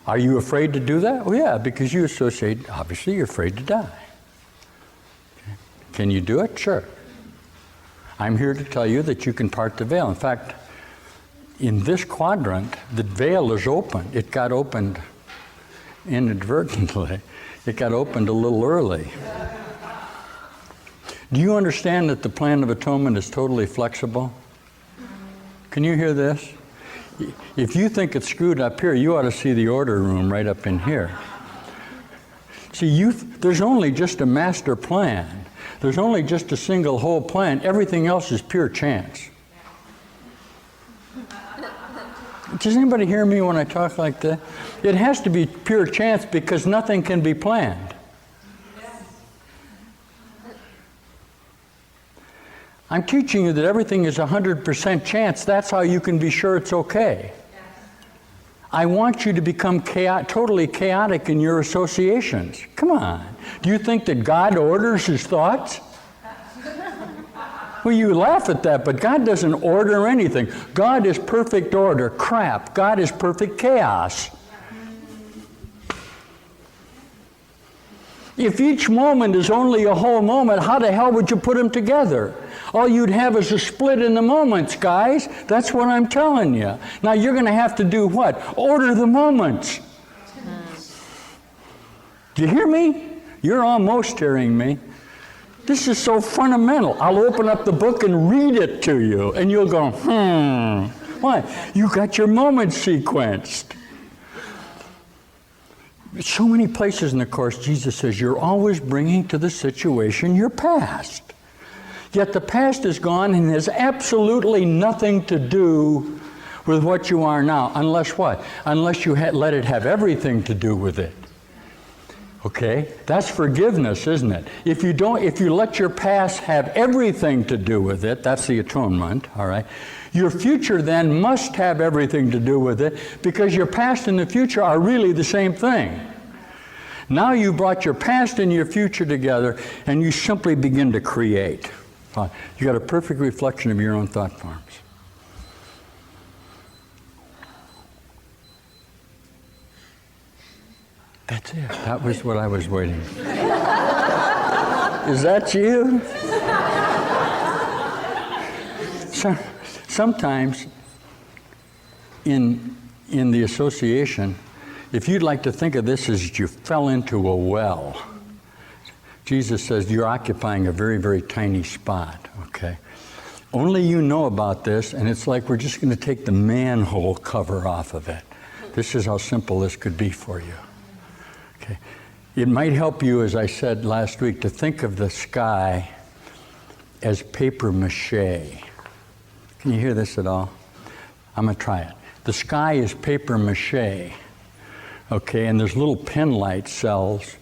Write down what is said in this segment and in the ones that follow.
Are you afraid to do that? Well, yeah, because you associate, obviously, you're afraid to die. Okay. Can you do it? Sure. I'm here to tell you that you can part the veil. In fact, in this quadrant, the veil is open. It got opened inadvertently. It got opened a little early. Do you understand that the plan of atonement is totally flexible? Can you hear this? If you think it's screwed up here, you ought to see the order room right up in here. See, there's only just a master plan. There's only just a single whole plan. Everything else is pure chance. Does anybody hear me when I talk like that? It has to be pure chance because nothing can be planned. I'm teaching you that everything is 100% chance. That's how you can be sure it's okay. I want you to become totally chaotic in your associations. Come on. Do you think that God orders his thoughts? Well, you laugh at that, but God doesn't order anything. God is perfect order. Crap. God is perfect chaos. If each moment is only a whole moment, how the hell would you put them together? All you'd have is a split in the moments, guys. That's what I'm telling you. Now you're going to have to do what? Order the moments. Do you hear me? You're almost hearing me. This is so fundamental. I'll open up the book and read it to you, and you'll go, Why? You got your moments sequenced. So many places in the Course, Jesus says, you're always bringing to the situation your past. Yet the past is gone and has absolutely nothing to do with what you are now. Unless what? Unless you let it have everything to do with it. Okay? That's forgiveness, isn't it? If you let your past have everything to do with it, that's the atonement, all right? Your future then must have everything to do with it because your past and the future are really the same thing. Now you brought your past and your future together and you simply begin to create. You got a perfect reflection of your own thought forms. That's it. That was what I was waiting for. Is that you? Sometimes in the association, if you'd like to think of this as you fell into a well, Jesus says you're occupying a very, very tiny spot, okay? Only you know about this, and it's like we're just going to take the manhole cover off of it. This is how simple this could be for you. Okay. It might help you, as I said last week, to think of the sky as paper mache. Can you hear this at all? I'm going to try it. The sky is paper mache, okay, and there's little pen light cells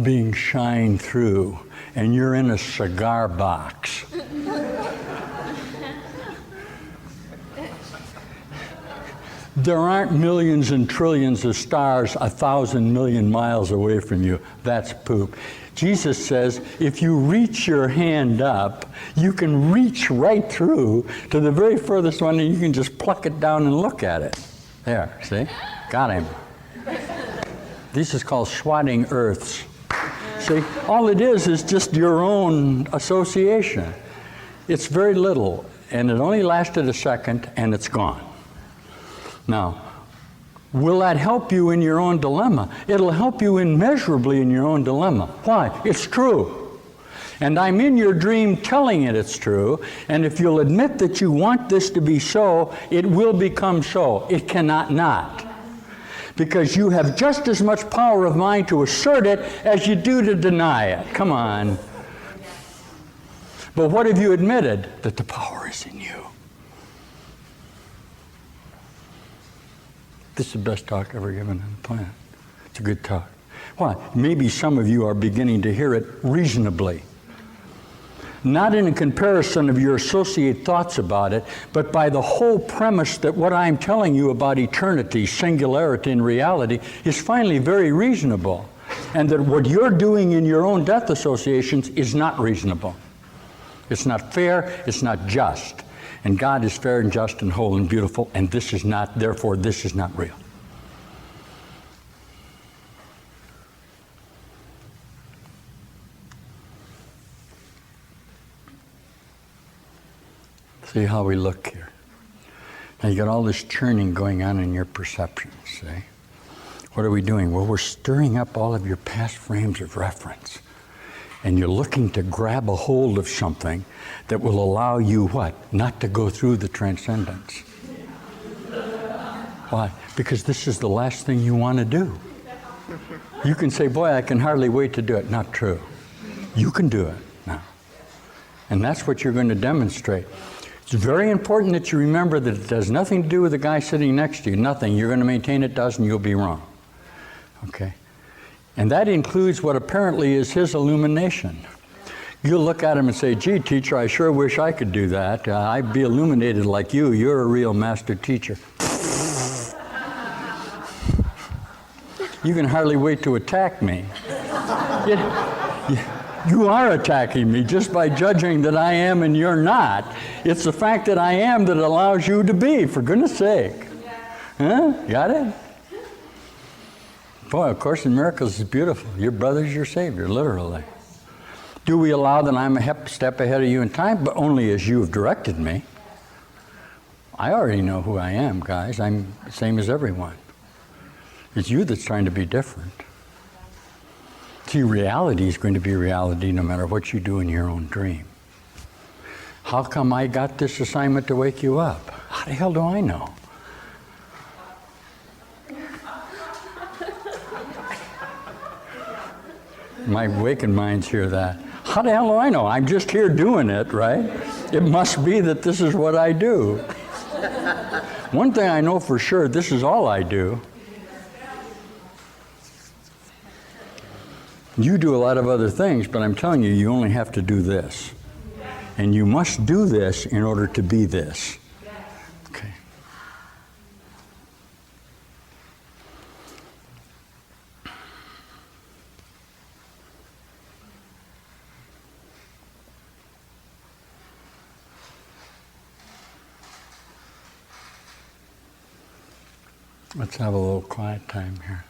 being shined through, and you're in a cigar box. There aren't millions and trillions of stars 1,000 million miles away from you. That's poop. Jesus says, if you reach your hand up, you can reach right through to the very furthest one, and you can just pluck it down and look at it. There, see? Got him. This is called swatting earths. See, all it is just your own association. It's very little, and it only lasted a second, and it's gone. Now, will that help you in your own dilemma? It'll help you immeasurably in your own dilemma. Why? It's true. And I'm in your dream telling it it's true, and if you'll admit that you want this to be so, it will become so. It cannot not. Because you have just as much power of mind to assert it as you do to deny it. Come on. But what have you admitted? That the power is in you. This is the best talk ever given on the planet. It's a good talk. Why? Maybe some of you are beginning to hear it reasonably. Not in a comparison of your associate thoughts about it, but by the whole premise that what I'm telling you about eternity, singularity, and reality is finally very reasonable. And that what you're doing in your own death associations is not reasonable. It's not fair, it's not just. And God is fair and just and whole and beautiful, and this is not, therefore this is not real. See how we look here. Now you got all this churning going on in your perceptions, see? What are we doing? Well, we're stirring up all of your past frames of reference. And you're looking to grab a hold of something that will allow you what? Not to go through the transcendence. Why? Because this is the last thing you want to do. You can say, boy, I can hardly wait to do it. Not true. You can do it now. And that's what you're going to demonstrate. It's very important that you remember that it has nothing to do with the guy sitting next to you. Nothing. You're going to maintain it does, and you'll be wrong. Okay? And that includes what apparently is his illumination. You'll look at him and say, gee, teacher, I sure wish I could do that. I'd be illuminated like you. You're a real master teacher. You can hardly wait to attack me. You are attacking me just by judging that I am and you're not. It's the fact that I am that allows you to be, for goodness sake. Huh? Got it? Boy, A Course in Miracles is beautiful. Your brother's your Savior, literally. Do we allow that I'm a step ahead of you in time? But only as you have directed me. I already know who I am, guys. I'm the same as everyone. It's you that's trying to be different. See, reality is going to be reality no matter what you do in your own dream. How come I got this assignment to wake you up? How the hell do I know? My wakened minds hear that. How the hell do I know? I'm just here doing it, right? It must be that this is what I do. One thing I know for sure, this is all I do. You do a lot of other things, but I'm telling you, you only have to do this. And you must do this in order to be this. Okay. Let's have a little quiet time here.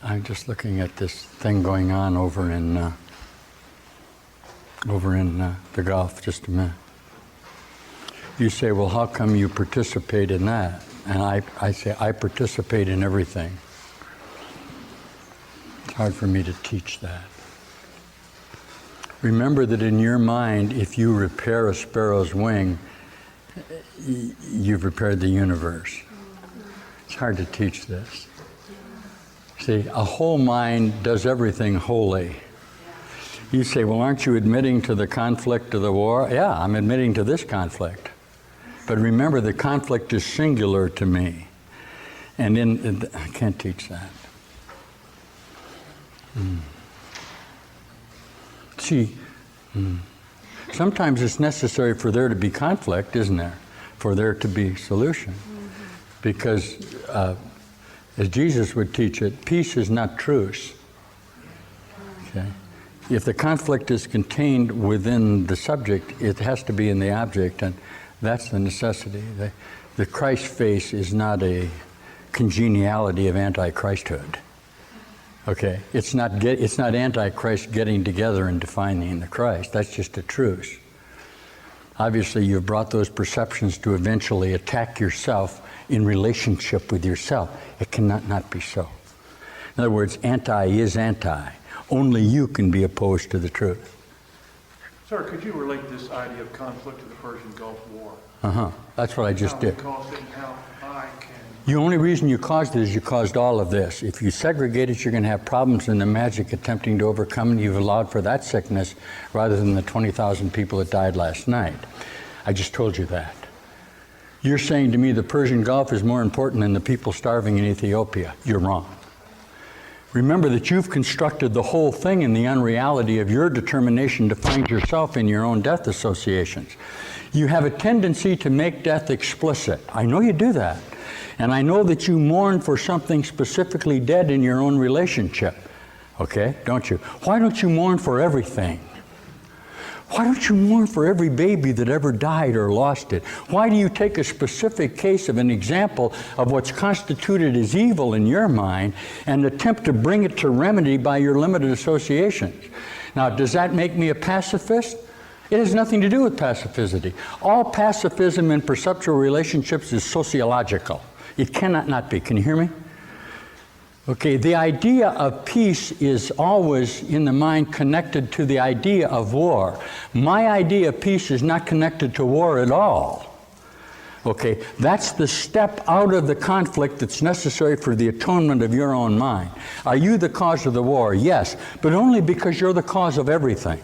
I'm just looking at this thing going on over in the Gulf. Just a minute. You say, well, how come you participate in that? And I say, I participate in everything. It's hard for me to teach that. Remember that in your mind, if you repair a sparrow's wing, you've repaired the universe. It's hard to teach this. See, a whole mind does everything wholly. You say, well, aren't you admitting to the conflict of the war? Yeah, I'm admitting to this conflict. But remember, the conflict is singular to me. And I can't teach that. See, sometimes it's necessary for there to be conflict, isn't there? For there to be solution. Because as Jesus would teach it, peace is not truce. Okay? If the conflict is contained within the subject, it has to be in the object, and that's the necessity. The Christ face is not a congeniality of anti-Christhood. Okay? It's not anti-Christ getting together and defining the Christ. That's just a truce. Obviously, you've brought those perceptions to eventually attack yourself in relationship with yourself. It cannot not be so. In other words, anti is anti. Only you can be opposed to the truth. Sir, could you relate this idea of conflict to the Persian Gulf War? That's what I just did. How it caused it and how I can... The only reason you caused it is you caused all of this. If you segregate it, you're going to have problems in the magic attempting to overcome it. You've allowed for that sickness rather than the 20,000 people that died last night. I just told you that. You're saying to me the Persian Gulf is more important than the people starving in Ethiopia. You're wrong. Remember that you've constructed the whole thing in the unreality of your determination to find yourself in your own death associations. You have a tendency to make death explicit. I know you do that. And I know that you mourn for something specifically dead in your own relationship. Okay, don't you? Why don't you mourn for everything? Why don't you mourn for every baby that ever died or lost it? Why do you take a specific case of an example of what's constituted as evil in your mind and attempt to bring it to remedy by your limited associations? Now, does that make me a pacifist? It has nothing to do with pacifism. All pacifism in perceptual relationships is sociological. It cannot not be. Can you hear me? Okay, the idea of peace is always in the mind connected to the idea of war. My idea of peace is not connected to war at all. Okay, that's the step out of the conflict that's necessary for the atonement of your own mind. Are you the cause of the war? Yes, but only because you're the cause of everything.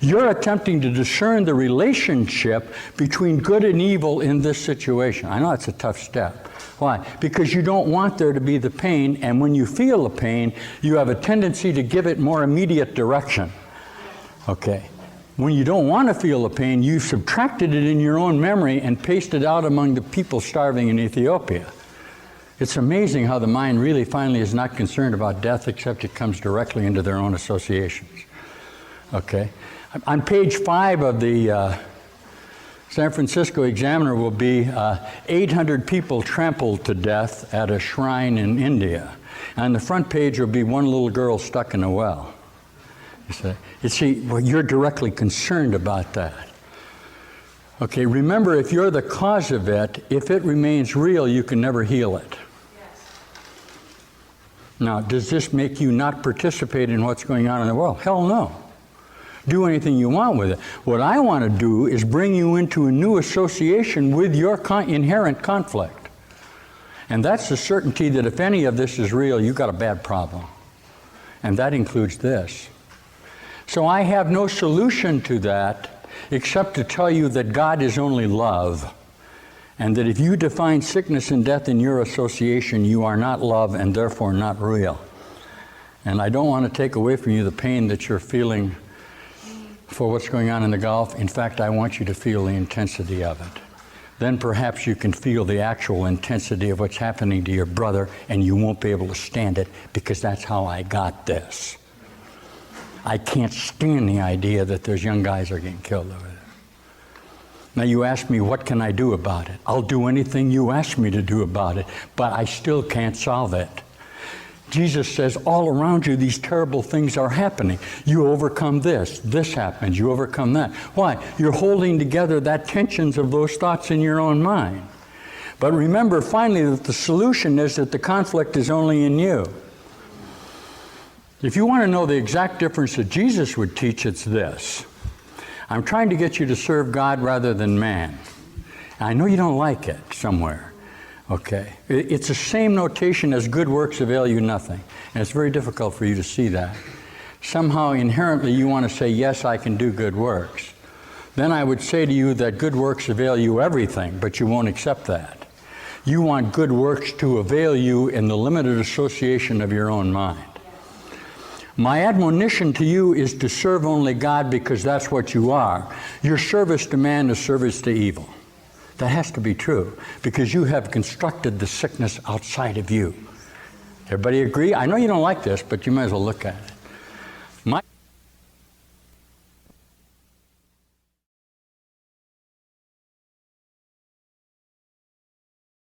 You're attempting to discern the relationship between good and evil in this situation. I know it's a tough step. Why? Because you don't want there to be the pain, and when you feel the pain, you have a tendency to give it more immediate direction. Okay. When you don't want to feel the pain, you've subtracted it in your own memory and pasted it out among the people starving in Ethiopia. It's amazing how the mind really finally is not concerned about death, except it comes directly into their own associations. Okay? On page 5 of the San Francisco Examiner will be 800 people trampled to death at a shrine in India. On the front page will be one little girl stuck in a well. You see, well, you're directly concerned about that. Okay, remember, if you're the cause of it, if it remains real, you can never heal it. Yes. Now, does this make you not participate in what's going on in the world? Hell no. Do anything you want with it. What I want to do is bring you into a new association with your inherent conflict. And that's the certainty that if any of this is real, you've got a bad problem. And that includes this. So I have no solution to that except to tell you that God is only love, and that if you define sickness and death in your association, you are not love and therefore not real. And I don't want to take away from you the pain that you're feeling for what's going on in the Gulf. In fact, I want you to feel the intensity of it. Then perhaps you can feel the actual intensity of what's happening to your brother, and you won't be able to stand it, because that's how I got this. I can't stand the idea that those young guys are getting killed over there. Now you ask me, what can I do about it? I'll do anything you ask me to do about it, but I still can't solve it. Jesus says all around you these terrible things are happening. You overcome this, this happens, you overcome that. Why? You're holding together that tensions of those thoughts in your own mind. But remember finally that the solution is that the conflict is only in you. If you want to know the exact difference that Jesus would teach, it's this. I'm trying to get you to serve God rather than man. I know you don't like it somewhere. Okay. It's the same notation as good works avail you nothing. And it's very difficult for you to see that. Somehow inherently you want to say, yes, I can do good works. Then I would say to you that good works avail you everything, but you won't accept that. You want good works to avail you in the limited association of your own mind. My admonition to you is to serve only God, because that's what you are. Your service to man is service to evil. That has to be true, because you have constructed the sickness outside of you. Everybody agree? I know you don't like this, but you might as well look at it.